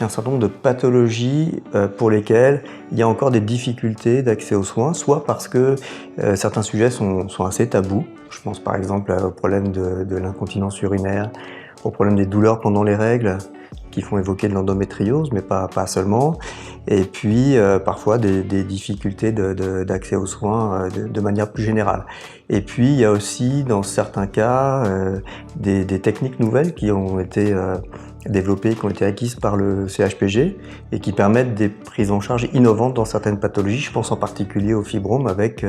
un certain nombre de pathologies pour lesquelles il y a encore des difficultés d'accès aux soins, soit parce que certains sujets sont assez tabous. Je pense par exemple au problème de l'incontinence urinaire, au problème des douleurs pendant les règles, qui font évoquer de l'endométriose, mais pas seulement. Et puis parfois des difficultés d'accès aux soins de manière plus générale. Et puis il y a aussi dans certains cas des techniques nouvelles qui ont été développées, qui ont été acquises par le CHPG et qui permettent des prises en charge innovantes dans certaines pathologies. Je pense en particulier au fibrome avec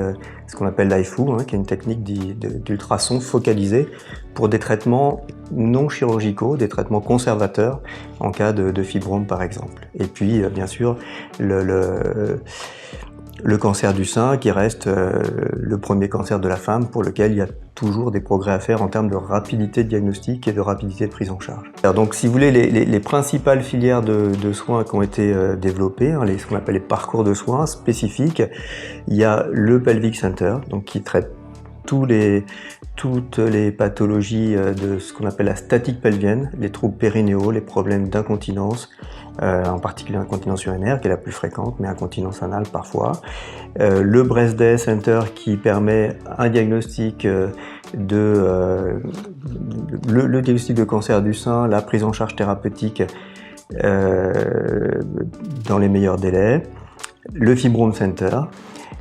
ce qu'on appelle l'IFU, qui est une technique d'ultrasons focalisé pour des traitements non chirurgicaux, des traitements conservateurs en cas de fibrome par exemple. Et puis bien sûr le cancer du sein qui reste le premier cancer de la femme pour lequel il y a toujours des progrès à faire en termes de rapidité de diagnostic et de rapidité de prise en charge. Alors donc si vous voulez, les principales filières de soins qui ont été développées, ce qu'on appelle les parcours de soins spécifiques, il y a le Pelvic Center, donc qui traite toutes les pathologies de ce qu'on appelle la statique pelvienne, les troubles périnéaux, les problèmes d'incontinence, en particulier incontinence urinaire qui est la plus fréquente, mais incontinence anale parfois. Le Breast Day Center qui permet un diagnostic le diagnostic de cancer du sein, la prise en charge thérapeutique dans les meilleurs délais. Le Fibrome Center.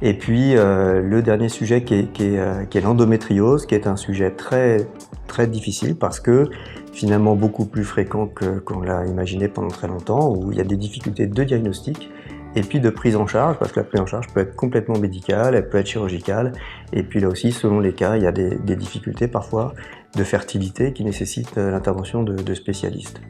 Et puis le dernier sujet qui est l'endométriose, qui est un sujet très difficile parce que finalement beaucoup plus fréquent qu'on l'a imaginé pendant très longtemps, où il y a des difficultés de diagnostic et puis de prise en charge, parce que la prise en charge peut être complètement médicale, elle peut être chirurgicale, et puis là aussi, selon les cas, il y a des difficultés parfois de fertilité qui nécessitent l'intervention de spécialistes.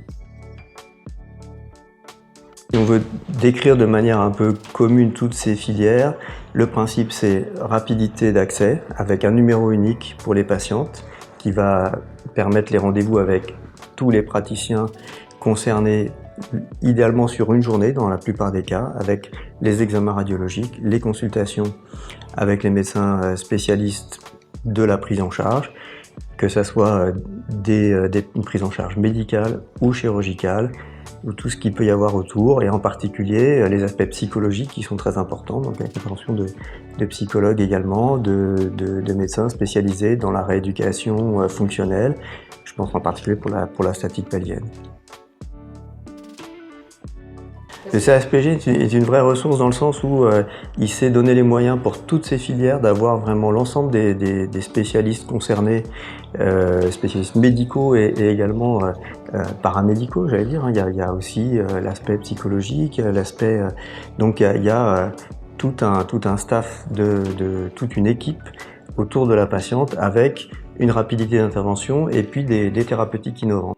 Si on veut décrire de manière un peu commune toutes ces filières, le principe c'est rapidité d'accès avec un numéro unique pour les patientes qui va permettre les rendez-vous avec tous les praticiens concernés, idéalement sur une journée dans la plupart des cas, avec les examens radiologiques, les consultations avec les médecins spécialistes de la prise en charge, que ce soit une prise en charge médicale ou chirurgicale, ou tout ce qu'il peut y avoir autour, et en particulier les aspects psychologiques qui sont très importants, donc avec l'intervention de psychologues également, de médecins spécialisés dans la rééducation fonctionnelle, je pense en particulier pour la statique pelvienne. Le CHPG est une vraie ressource dans le sens où il s'est donné les moyens pour toutes ces filières d'avoir vraiment l'ensemble des spécialistes concernés, spécialistes médicaux et également paramédicaux, j'allais dire. Il y a aussi l'aspect psychologique, l'aspect donc il y a tout un staff toute une équipe autour de la patiente avec une rapidité d'intervention et puis des thérapeutiques innovantes.